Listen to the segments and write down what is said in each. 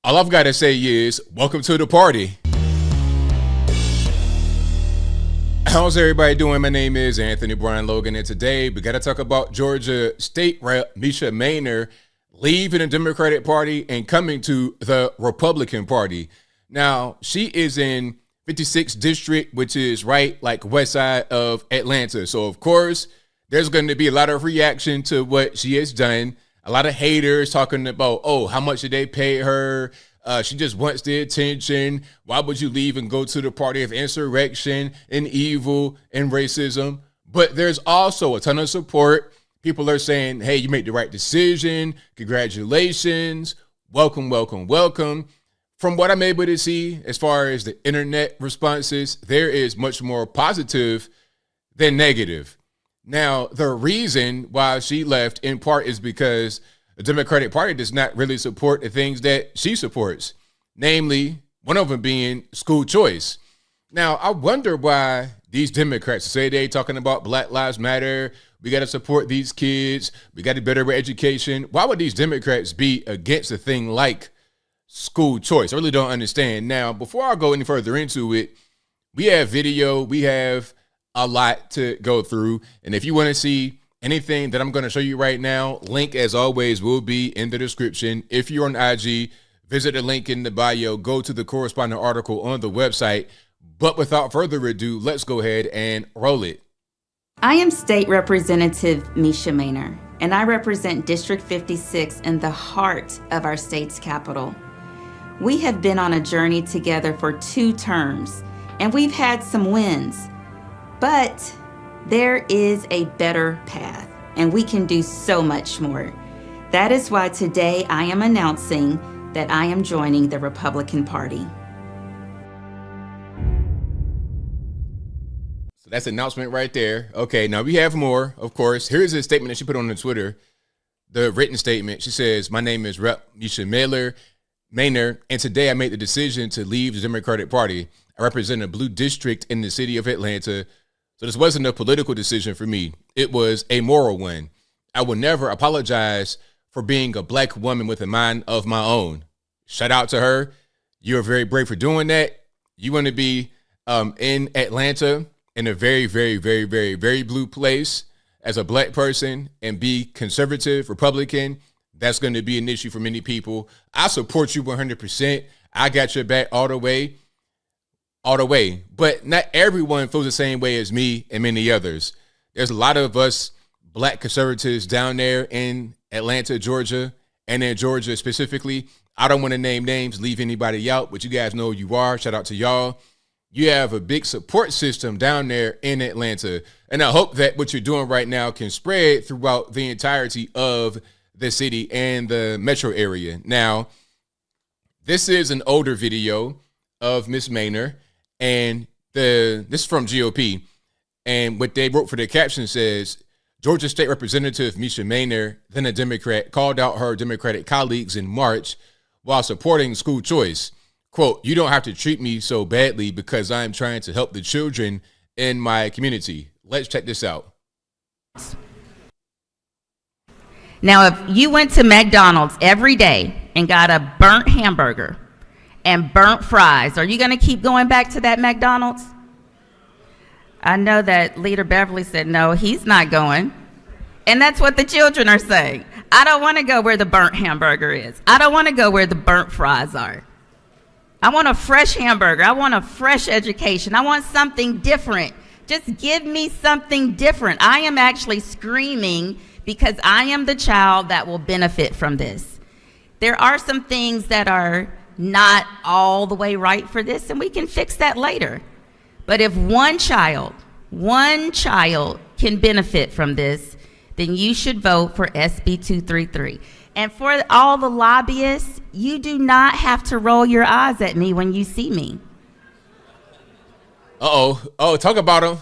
All I've got to say is, welcome to the party. How's everybody doing? My name is Anthony Brian Logan, and today we got to talk about Georgia State Rep Mesha Mainor leaving the Democratic Party and coming to the Republican Party. Now, she is in 56th District, which is right like west side of Atlanta. So, of course, there's going to be a lot of reaction to what she has done. A lot of haters talking about, oh, how much did they pay her? She just wants the attention. Why would you leave and go to the party of insurrection and evil and racism? But there's also a ton of support. People are saying, hey, you made the right decision. Congratulations. Welcome, welcome, welcome. From what I'm able to see, as far as the internet responses, there is much more positive than negative. Now, the reason why she left in part is because the Democratic Party does not really support the things that she supports, namely one of them being school choice. Now, I wonder why these Democrats say they talking about Black Lives Matter. We got to support these kids. We got to better education. Why would these Democrats be against a thing like school choice? I really don't understand. Now, before I go any further into it, we have video. We have a lot to go through. And if you want to see anything that I'm going to show you right now, link as always will be in the description. If you're on IG, visit the link in the bio, go to the corresponding article on the website. But without further ado, let's go ahead and roll it. I am State Representative Mesha Mainor, and I represent District 56 in the heart of our state's capital. We have been on a journey together for 2 terms, and we've had some wins. But there is a better path, and we can do so much more. That is why today I am announcing that I am joining the Republican Party. So that's an announcement right there. Okay, now we have more, of course. Here's a statement that she put on Twitter, the written statement. She says, my name is Rep Mesha Mainor, and today I made the decision to leave the Democratic Party. I represent a blue district in the city of Atlanta. So this wasn't a political decision for me. It was a moral one. I will never apologize for being a Black woman with a mind of my own. Shout out to her. You're very brave for doing that. You want to be in Atlanta in a very, very, very, very, very blue place as a Black person and be conservative, Republican. That's going to be an issue for many people. I support you 100%. I got your back all the way. But not everyone feels the same way as me and many others. There's a lot of us Black conservatives down there in Atlanta, Georgia, and in Georgia specifically. I don't want to name names, leave anybody out, but you guys know who you are. Shout out to y'all. You have a big support system down there in Atlanta. And I hope that what you're doing right now can spread throughout the entirety of the city and the metro area. Now, this is an older video of Ms. Mainor. And this is from GOP, and what they wrote for the caption says, Georgia State Representative Mesha Mainor, then a Democrat, called out her Democratic colleagues in March while supporting school choice. Quote, you don't have to treat me so badly because I'm trying to help the children in my community. Let's check this out. Now, if you went to McDonald's every day and got a burnt hamburger and burnt fries, are you going to keep going back to that McDonald's? I know that Leader Beverly said no, he's not going. And that's what the children are saying. I don't want to go where the burnt hamburger is. I don't want to go where the burnt fries are. I want a fresh hamburger. I want a fresh education. I want something different. Just give me something different. I am actually screaming because I am the child that will benefit from this. There are some things that are not all the way right for this, and we can fix that later. But if one child can benefit from this, then you should vote for SB 233. And for all the lobbyists, you do not have to roll your eyes at me when you see me. Talk about them.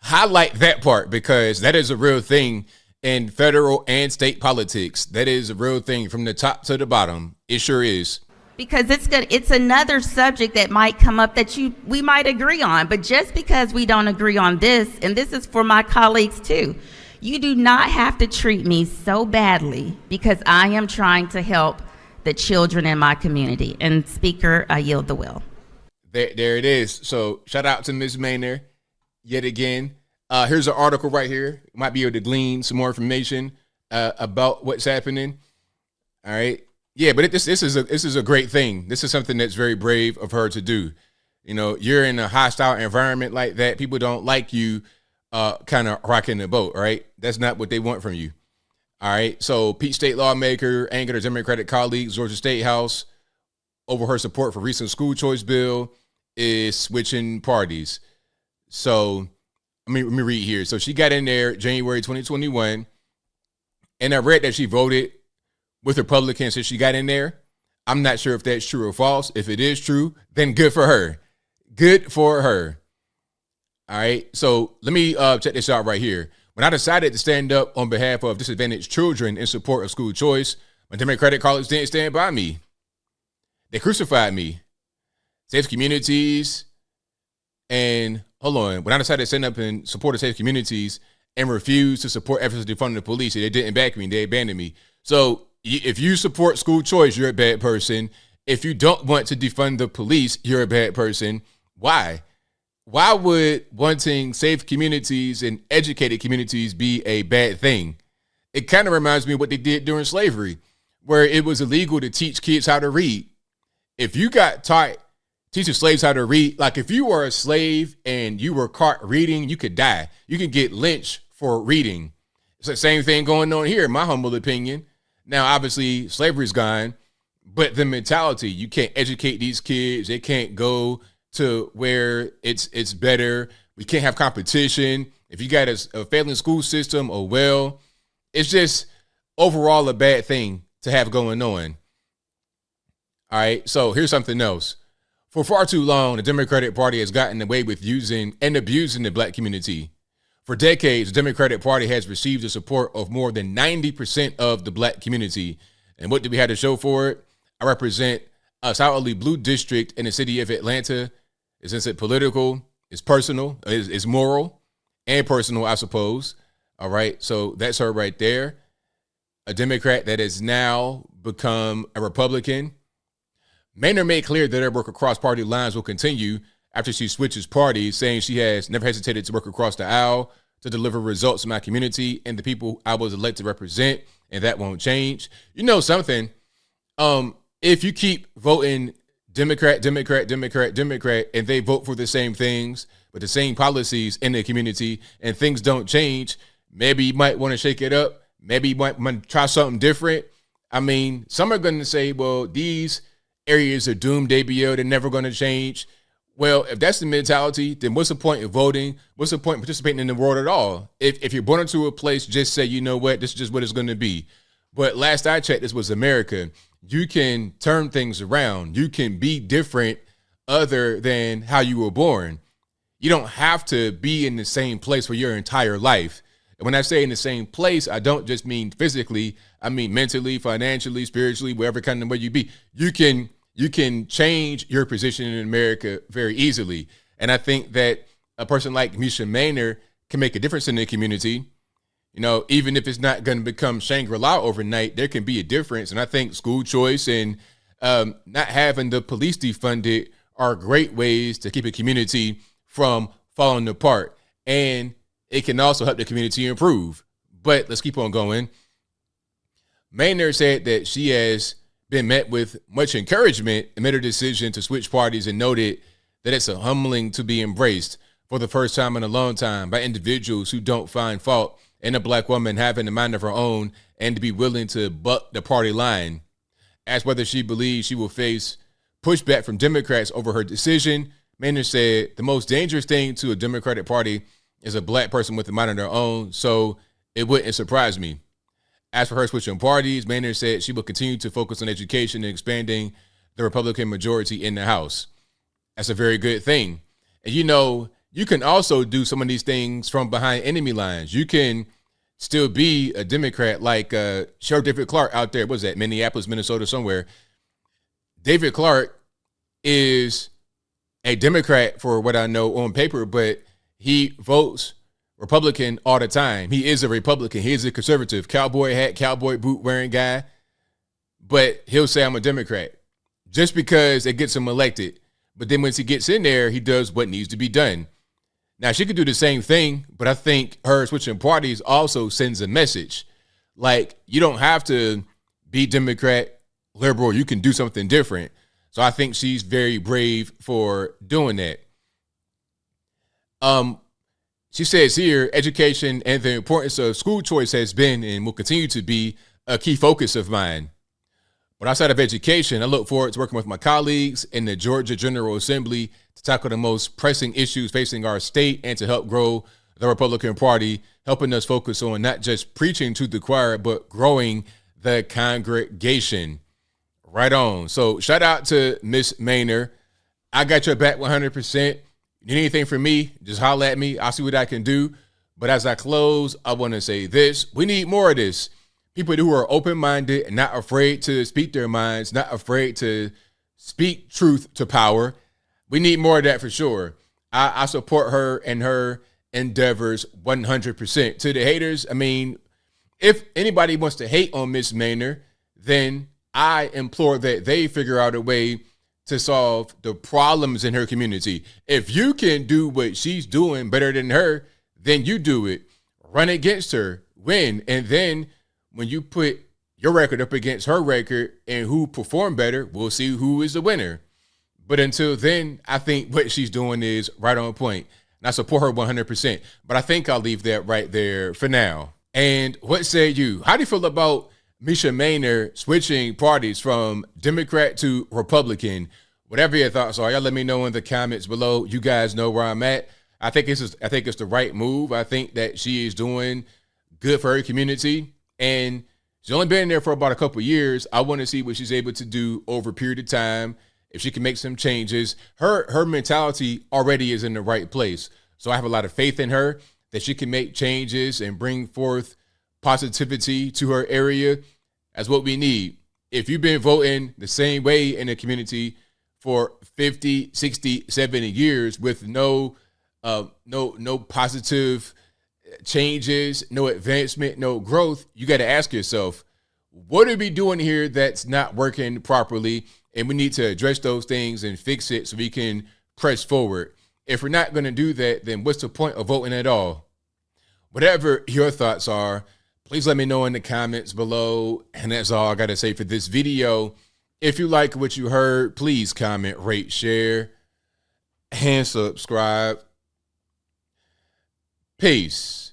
Highlight that part, because that is a real thing in federal and state politics. That is a real thing from the top to the bottom. It sure is. Because it's another subject that might come up that we might agree on. But just because we don't agree on this, and this is for my colleagues too, you do not have to treat me so badly because I am trying to help the children in my community. And Speaker, I yield the will. There it is. So shout out to Ms. Mainor yet again. Here's an article right here. Might be able to glean some more information about what's happening. All right. Yeah, but this is a great thing. This is something that's very brave of her to do. You know, you're in a hostile environment like that. People don't like you kind of rocking the boat, right? That's not what they want from you. All right. So Peach State lawmaker angered her Democratic colleagues, Georgia State House, over her support for recent school choice bill is switching parties. So let me read here. So she got in there January 2021, and I read that she voted with Republicans since she got in there. I'm not sure if that's true or false. If it is true, then good for her. Good for her. All right. So let me check this out right here. When I decided to stand up on behalf of disadvantaged children in support of school choice, my Democratic colleagues didn't stand by me. They crucified me. Safe communities and hold on. When I decided to stand up in support of safe communities and refused to support efforts to defund the police, they didn't back me. They abandoned me. So if you support school choice, you're a bad person. If you don't want to defund the police, you're a bad person. Why? Why would wanting safe communities and educated communities be a bad thing? It kind of reminds me of what they did during slavery, where it was illegal to teach kids how to read. If you got taught teaching slaves how to read, like if you were a slave and you were caught reading, you could die. You can get lynched for reading. It's the same thing going on here, in my humble opinion. Now, obviously, slavery's gone, but the mentality, you can't educate these kids. They can't go to where it's better. We can't have competition. If you got a failing school system, oh well. It's just overall a bad thing to have going on. All right, so here's something else. For far too long, the Democratic Party has gotten away with using and abusing the black community. For decades, the Democratic Party has received the support of more than 90% of the black community. And what do we have to show for it? I represent a solidly blue district in the city of Atlanta. Since it's political, it's personal, it's moral and personal, I suppose. All right, so that's her right there. A Democrat that has now become a Republican. Mainor made clear that her work across party lines will continue after she switches parties, saying she has never hesitated to work across the aisle to deliver results in my community and the people I was elected to represent, and that won't change. You know something, if you keep voting Democrat, and they vote for the same things, but the same policies in the community, and things don't change, maybe you might want to shake it up. Maybe you might want to try something different. I mean, some are going to say, well, these areas are doomed, ABO, they're never going to change. Well, if that's the mentality, then what's the point of voting? What's the point of participating in the world at all? If you're born into a place, just say, you know what, this is just what it's going to be. But last I checked, this was America. You can turn things around. You can be different other than how you were born. You don't have to be in the same place for your entire life. And when I say in the same place, I don't just mean physically. I mean mentally, financially, spiritually, wherever kind of way you be. You can change your position in America very easily. And I think that a person like Mesha Mainor can make a difference in the community. You know, even if it's not going to become Shangri-La overnight, there can be a difference. And I think school choice and not having the police defunded are great ways to keep a community from falling apart. And it can also help the community improve. But let's keep on going. Mainor said that she has been met with much encouragement amid her decision to switch parties, and noted that it's a humbling to be embraced for the first time in a long time by individuals who don't find fault in a black woman having a mind of her own and to be willing to buck the party line. Asked whether she believes she will face pushback from Democrats over her decision, Mainor said, the most dangerous thing to a Democratic Party is a black person with a mind of their own, so it wouldn't surprise me. As for her switching parties, Mainor said she will continue to focus on education and expanding the Republican majority in the House. That's a very good thing. And you know, you can also do some of these things from behind enemy lines. You can still be a Democrat like Sheriff David Clark out there. What was that? Minneapolis, Minnesota, somewhere. David Clark is a Democrat for what I know on paper, but he votes Republican all the time. He is a Republican. He is a conservative, cowboy hat, cowboy boot wearing guy. but he'll say I'm a Democrat just because it gets him elected. But then once he gets in there, he does what needs to be done. Now, she could do the same thing, but I think her switching parties also sends a message. Like, you don't have to be Democrat, liberal. You can do something different. So I think she's very brave for doing that. She says here, education and the importance of school choice has been and will continue to be a key focus of mine. But outside of education, I look forward to working with my colleagues in the Georgia General Assembly to tackle the most pressing issues facing our state and to help grow the Republican Party, helping us focus on not just preaching to the choir, but growing the congregation. Right on. So shout out to Miss Mainor. I got your back 100%. You need anything from me, just holler at me. I'll see what I can do. But as I close, I want to say this. We need more of this. People who are open-minded and not afraid to speak their minds, not afraid to speak truth to power. We need more of that for sure. I support her and her endeavors 100%. To the haters, I mean, if anybody wants to hate on Miss Mainor, then I implore that they figure out a way to solve the problems in her community. If you can do what she's doing better than her, then you do it. Run against her, win, and then when you put your record up against her record and who performed better, we'll see who is the winner. But until then, I think what she's doing is right on point. And I support her 100%. But I think I'll leave that right there for now. And what say you? How do you feel about Mesha Mainor switching parties from Democrat to Republican? Whatever your thoughts are, y'all let me know in the comments below. You guys know where I'm at. I think it's the right move. I think that she is doing good for her community. And she's only been there for about a couple of years. I want to see what she's able to do over a period of time. If she can make some changes, her mentality already is in the right place. So I have a lot of faith in her that she can make changes and bring forth positivity to her area. That's what we need. If you've been voting the same way in the community for 50, 60, 70 years with no positive changes, no advancement, no growth, you got to ask yourself, what are we doing here that's not working properly? And we need to address those things and fix it so we can press forward. If we're not going to do that, then what's the point of voting at all? Whatever your thoughts are, please let me know in the comments below. And that's all I got to say for this video. If you like what you heard, please comment, rate, share, and subscribe. Peace.